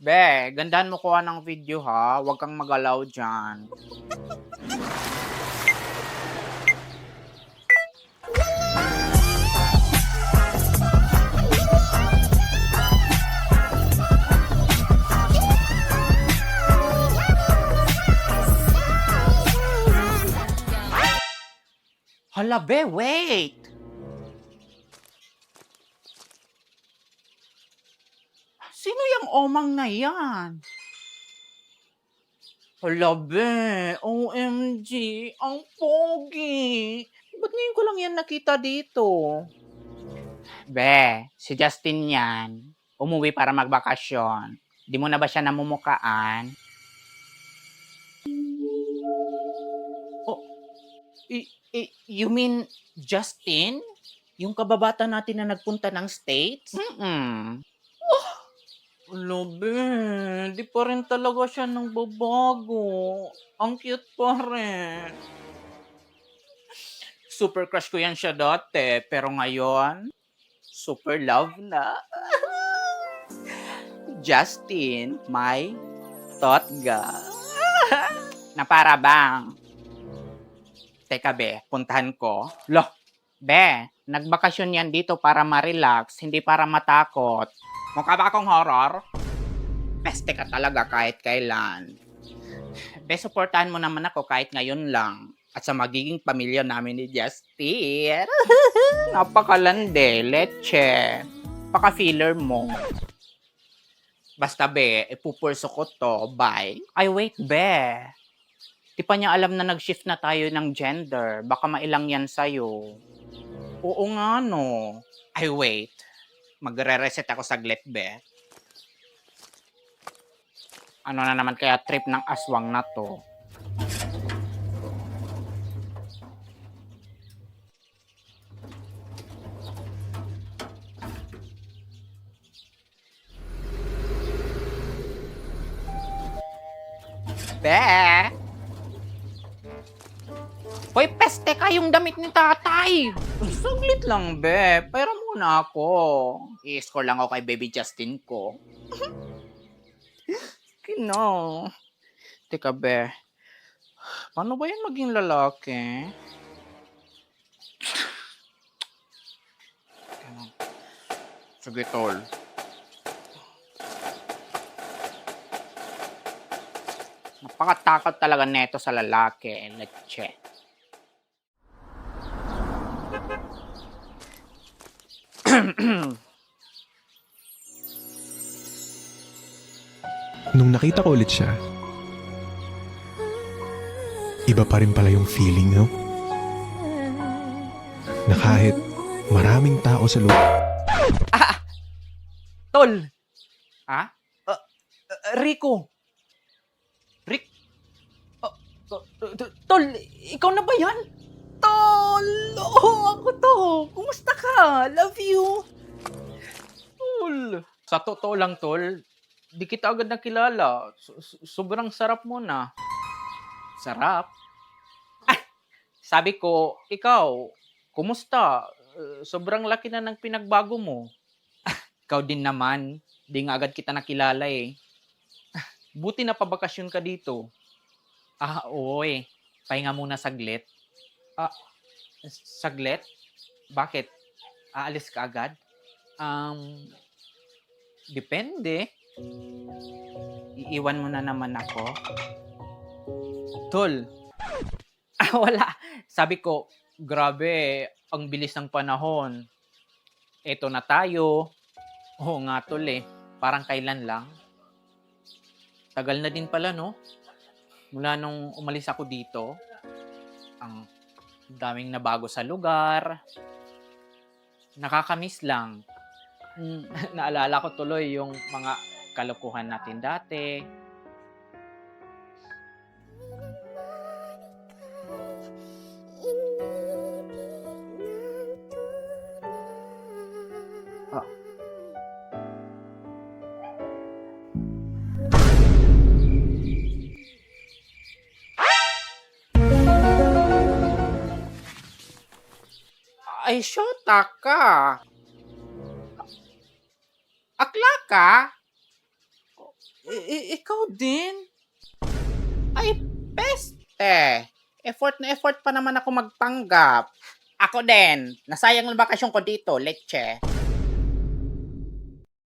Be, gandahan mo kuha ng video ha. Huwag kang magalaw dyan. Hala, be, wait! Sino yung omang na yan? Hala, be, OMG, ang pogi! Ba't ngayon ko lang yan nakita dito? Be, si Justin yan. Umuwi para magbakasyon. Di mo na ba siya namumukaan? Oh, you mean Justin? Yung kababata natin na nagpunta ng States? Labi, di pa rin talaga siya nagbabago. Ang cute pa rin. Super crush ko yan siya dati, pero ngayon, super love na. Justin, my totga. Na para bang? Teka be, puntahan ko. Loh, be, nagbakasyon yan dito para ma-relax, hindi para matakot. Mukha ba akong horror? Peste ka talaga kahit kailan. Be, supportahan mo naman ako kahit ngayon lang. At sa magiging pamilya namin ni Justin. Napakalande, leche. Paka-filler mo. Basta be, ipupurso ko to, bye. Ay wait be. Di pa niya alam na nag-shift na tayo ng gender. Baka mailang yan sa'yo. Oo nga no. Ay wait. Magre-reset ako saglit be. Ano na naman kaya trip ng aswang na to? Be! Hoy, peste ka yung damit ni tatay! Saglit lang, be. Pero muna ako. I-score lang ako kay baby Justin ko. Kino. Teka, be. Paano ba yan maging lalaki? Sige, tol. Napakatakot talaga neto sa lalaki. Leche. Nung nakita ko ulit siya, iba pa rin pala yung feeling, no? Na kahit maraming tao sa loob. Tol! Ha? Rico! Rick? Tol, ikaw na ba yan? Tol! Oo, ako to. Kumusta ka? Love you. Tol. Sa totoo lang, tol, di kita agad nakilala. Sobrang sarap mo na. Sarap? Ay, sabi ko, ikaw, kumusta? Sobrang laki na ng pinagbago mo. Ikaw din naman. Di nga agad kita nakilala eh. Buti na pabakasyon ka dito. Oy. Pahinga muna saglit. Saglit? Bakit? Aalis ka agad? Depende. Iiwan mo na naman ako. Tol. Wala. Sabi ko, grabe, ang bilis ng panahon. Eto na tayo. Oo nga tol eh. Parang kailan lang. Tagal na din pala no? Mula nung umalis ako dito. Ang daming nabago sa lugar. Nakakamiss lang. Naalala ko tuloy yung mga kalokohan natin dati. Ay, syota ka. Akla ka? Ikaw din? Ay, peste. Effort na effort pa naman ako magpanggap. Ako din. Nasayang ang bakasyon ko dito, leche.